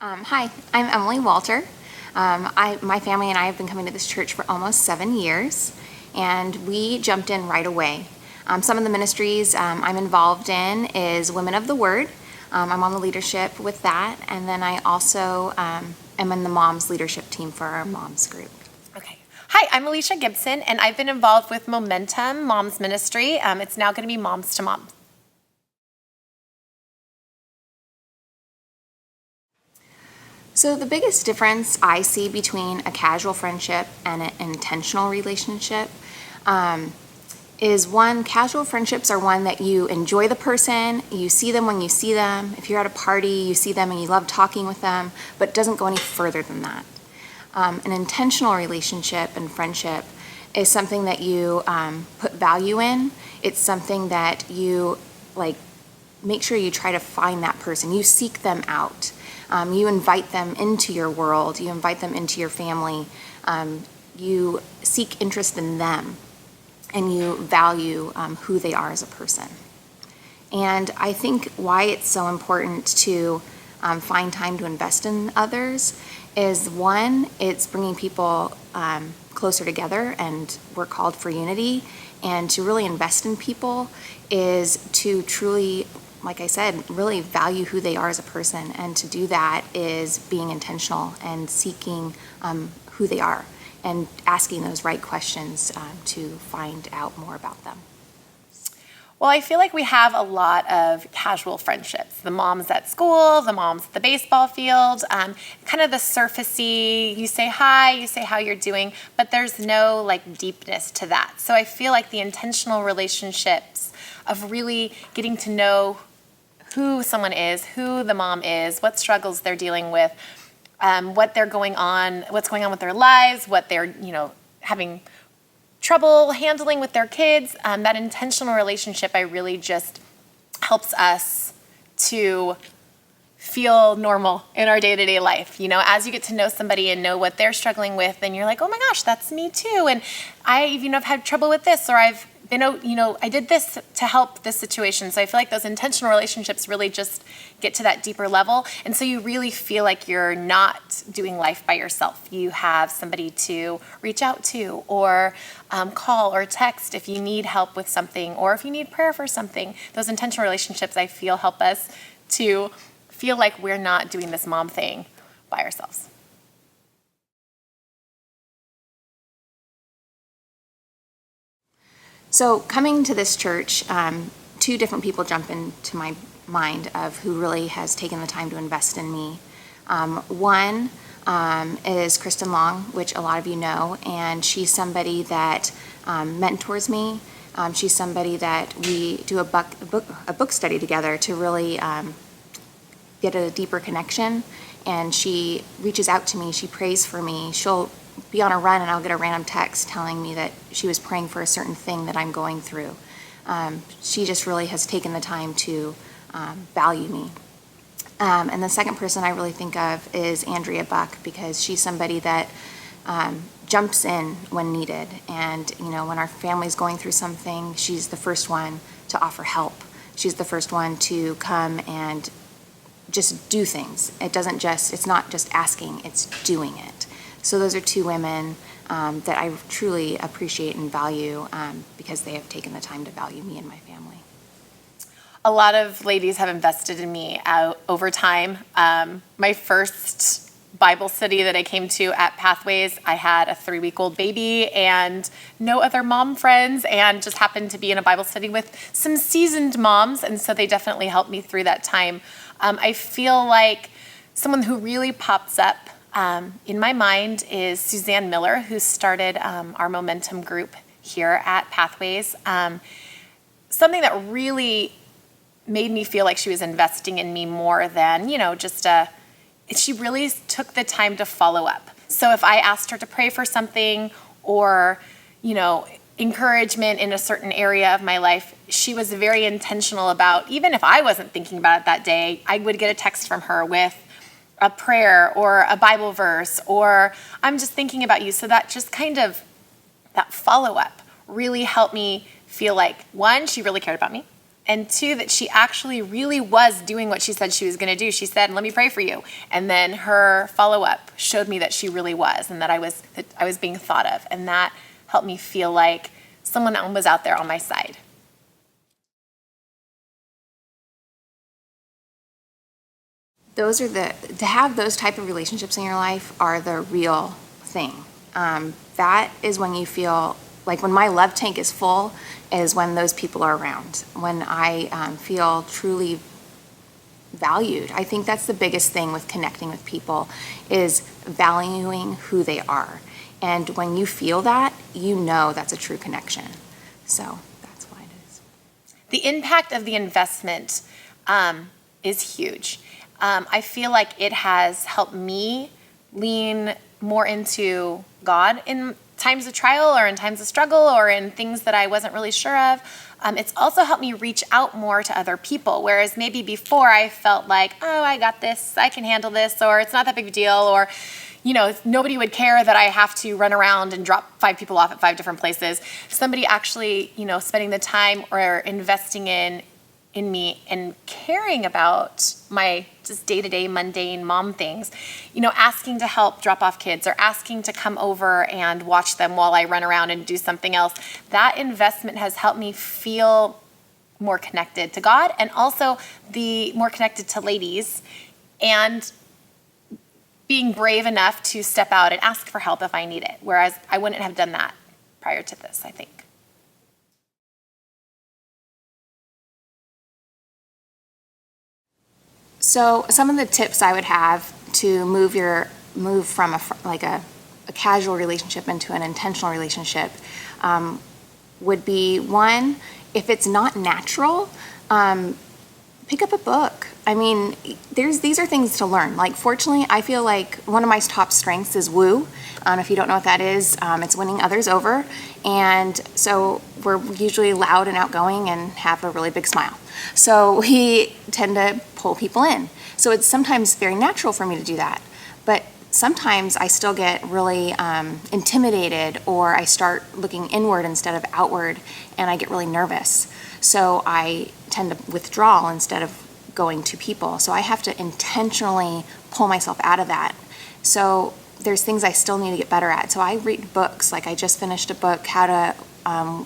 Hi, I'm Emily Walter. My family and I have been coming to this church for almost 7 years, and we jumped in right away. Some of the ministries I'm involved in is Women of the Word. I'm on the leadership with that, and then I also am in the Moms leadership team for our Moms group. Okay. Hi, I'm Alicia Gibson, and I've been involved with Momentum Moms Ministry. It's now going to be Moms to Moms. So the biggest difference I see between a casual friendship and an intentional relationship is one, casual friendships are one that you enjoy the person, you see them when you see them. If you're at a party, you see them and you love talking with them, but it doesn't go any further than that. An intentional relationship and friendship is something that you put value in. It's something that you make sure you try to find that person. You seek them out. You invite them into your world. You invite them into your family. You seek interest in them, and you value who they are as a person. And I think why it's so important to find time to invest in others is, one, it's bringing people closer together, and we're called for unity. And to really invest in people is to truly, like I said, really value who they are as a person. And to do that is being intentional and seeking who they are and asking those right questions to find out more about them. Well, I feel like we have a lot of casual friendships. The moms at school, the moms at the baseball field, kind of the surfacey, you say hi, you say how you're doing, but there's no deepness to that. So I feel like the intentional relationships of really getting to know who someone is, who the mom is, what struggles they're dealing with, what's going on with their lives, what they're, having trouble handling with their kids. That intentional relationship, I really just helps us to feel normal in our day-to-day life. As you get to know somebody and know what they're struggling with, then you're like, oh my gosh, that's me too. And I've had trouble with this, or I've been, I did this to help this situation. So I feel like those intentional relationships really just get to that deeper level. And so you really feel like you're not doing life by yourself. You have somebody to reach out to, or call or text if you need help with something, or if you need prayer for something. Those intentional relationships, I feel, help us to feel like we're not doing this mom thing by ourselves. So coming to this church, two different people jump into my mind of who really has taken the time to invest in me. One is Kristen Long, which a lot of you know, and she's somebody that mentors me. She's somebody that we do a book study together to really get a deeper connection, and she reaches out to me, she prays for me. She'll be on a run and I'll get a random text telling me that she was praying for a certain thing that I'm going through. She just really has taken the time to value me. And the second person I really think of is Andrea Buck, because she's somebody that jumps in when needed. And, when our family's going through something, she's the first one to offer help. She's the first one to come and just do things. It's not just asking, it's doing it. So those are two women that I truly appreciate and value because they have taken the time to value me and my family. A lot of ladies have invested in me over time. My first Bible study that I came to at Pathways, I had a 3-week-old baby and no other mom friends, and just happened to be in a Bible study with some seasoned moms, and so they definitely helped me through that time. I feel like someone who really pops up in my mind is Suzanne Miller, who started our Momentum group here at Pathways. Something that really made me feel like she was investing in me more than, she really took the time to follow up. So if I asked her to pray for something, or, encouragement in a certain area of my life, she was very intentional about, even if I wasn't thinking about it that day, I would get a text from her with a prayer or a Bible verse, or I'm just thinking about you. So that just kind of, that follow-up really helped me feel like, one, she really cared about me. And two, that she actually really was doing what she said she was going to do. She said, "Let me pray for you." And then her follow-up showed me that she really was, and that I was being thought of. And that helped me feel like someone was out there on my side. To have those type of relationships in your life are the real thing. That is when you feel like, when my love tank is full, is when those people are around, when I feel truly valued. I think that's the biggest thing with connecting with people, is valuing who they are. And when you feel that, you know that's a true connection. So that's why it is. The impact of the investment is huge. I feel like it has helped me lean more into God in times of trial, or in times of struggle, or in things that I wasn't really sure of. It's also helped me reach out more to other people, whereas maybe before I felt like, oh, I got this, I can handle this, or it's not that big a deal, or nobody would care that I have to run around and drop 5 people off at 5 different places. Somebody actually, spending the time or investing in me and caring about my just day-to-day mundane mom things, asking to help drop off kids, or asking to come over and watch them while I run around and do something else. That investment has helped me feel more connected to God, and also more connected to ladies, and being brave enough to step out and ask for help if I need it, whereas I wouldn't have done that prior to this, I think. So some of the tips I would have to move from a casual relationship into an intentional relationship would be, one, if it's not natural, pick up a book. I mean, these are things to learn. Like, fortunately, I feel like one of my top strengths is woo. If you don't know what that is, it's winning others over. And so we're usually loud and outgoing and have a really big smile. So we tend to pull people in. So it's sometimes very natural for me to do that. But sometimes I still get really intimidated, or I start looking inward instead of outward, and I get really nervous. So I tend to withdraw instead of going to people. So I have to intentionally pull myself out of that. So there's things I still need to get better at. So I read books. Like, I just finished a book, How to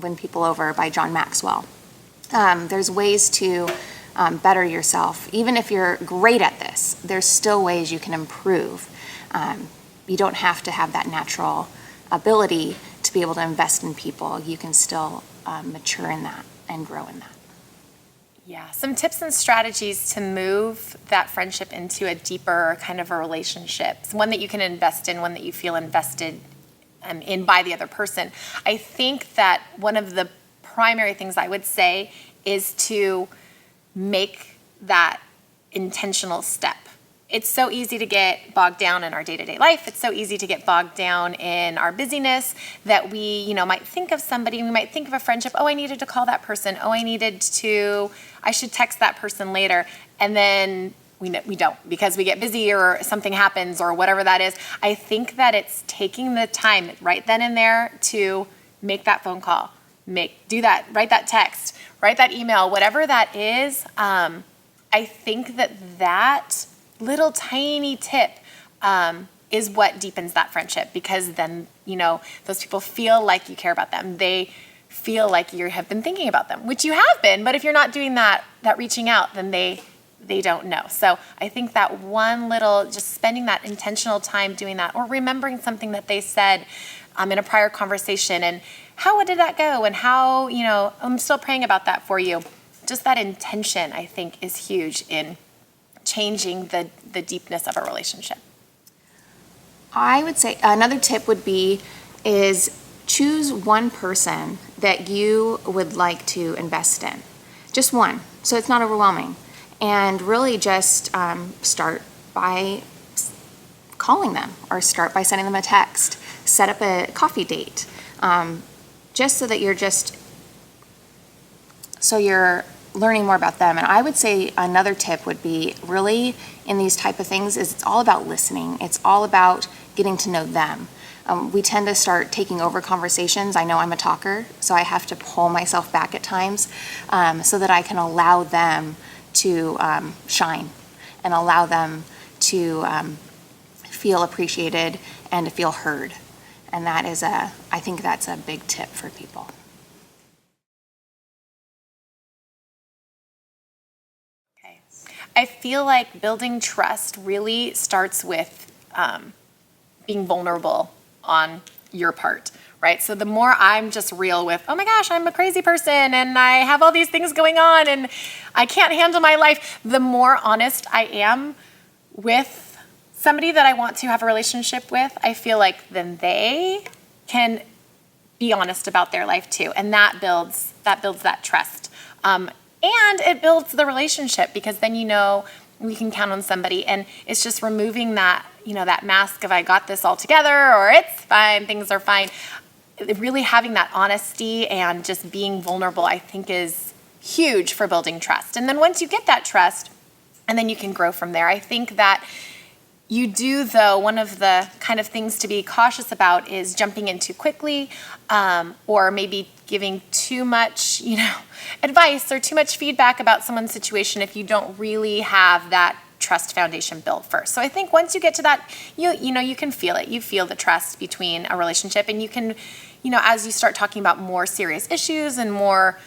Win People Over, by John Maxwell. There's ways to better yourself. Even if you're great at this, there's still ways you can improve. You don't have to have that natural ability to be able to invest in people. You can still mature in that and grow in that. Yeah, some tips and strategies to move that friendship into a deeper kind of a relationship, one that you can invest in, one that you feel invested in by the other person. I think that one of the primary things I would say is to make that intentional step. It's so easy to get bogged down in our day-to-day life. It's so easy to get bogged down in our busyness that we, might think of somebody, we might think of a friendship. Oh, I needed to call that person. Oh, I should text that person later. And then we don't, because we get busy, or something happens, or whatever that is. I think that it's taking the time right then and there to make that phone call, do that, write that text, write that email, whatever that is. I think that little tiny tip is what deepens that friendship, because then, those people feel like you care about them. They feel like you have been thinking about them, which you have been, but if you're not doing that reaching out, then they don't know. So I think that one little, just spending that intentional time doing that, or remembering something that they said in a prior conversation, and how did that go, and how, I'm still praying about that for you. Just that intention, I think, is huge in changing the deepness of a relationship. I would say another tip is choose one person that you would like to invest in. Just one, so it's not overwhelming. And really just start by calling them, or start by sending them a text. Set up a coffee date, just so that you're learning more about them. And I would say another tip would be, really, in these type of things, is it's all about listening. It's all about getting to know them. we tend to start taking over conversations. I know I'm a talker, so I have to pull myself back at times so that I can allow them to shine and allow them to feel appreciated and to feel heard. And that is I think that's a big tip for people. Okay. I feel like building trust really starts with being vulnerable on your part, right? So the more I'm just real with, oh my gosh, I'm a crazy person and I have all these things going on and I can't handle my life, the more honest I am with somebody that I want to have a relationship with, I feel like then they can be honest about their life too. And that builds that trust. And it builds the relationship because then we can count on somebody, and it's just removing that, that mask of I got this all together or it's fine, things are fine. Really having that honesty and just being vulnerable, I think is huge for building trust. And then once you get that trust, and then you can grow from there. I think that you do, though, one of the kind of things to be cautious about is jumping in too quickly, or maybe giving too much, advice or too much feedback about someone's situation if you don't really have that trust foundation built first. So I think once you get to that, you can feel it. You feel the trust between a relationship, and you can, as you start talking about more serious issues and more,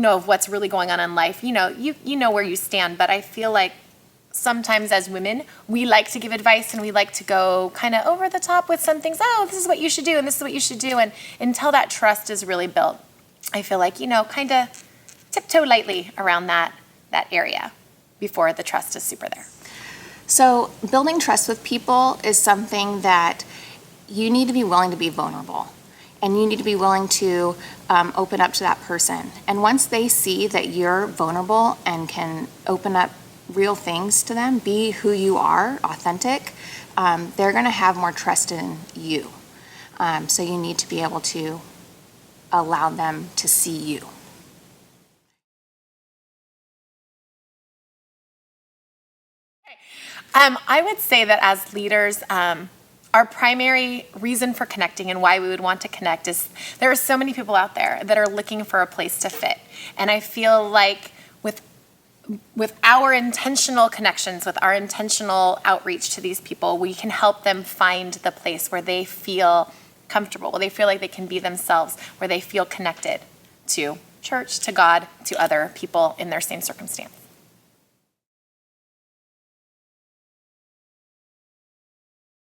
of what's really going on in life, you know where you stand. But I feel like sometimes as women, we like to give advice and we like to go kind of over the top with some things. Oh, this is what you should do and this is what you should do. And until that trust is really built, I feel like, kind of tiptoe lightly around that area before the trust is super there. So building trust with people is something that you need to be willing to be vulnerable. And you need to be willing to open up to that person. And once they see that you're vulnerable and can open up real things to them, be who you are, authentic, they're going to have more trust in you. So you need to be able to allow them to see you. I would say that as leaders, our primary reason for connecting and why we would want to connect is there are so many people out there that are looking for a place to fit. And I feel like with our intentional connections, with our intentional outreach to these people, we can help them find the place where they feel comfortable, where they feel like they can be themselves, where they feel connected to church, to God, to other people in their same circumstance.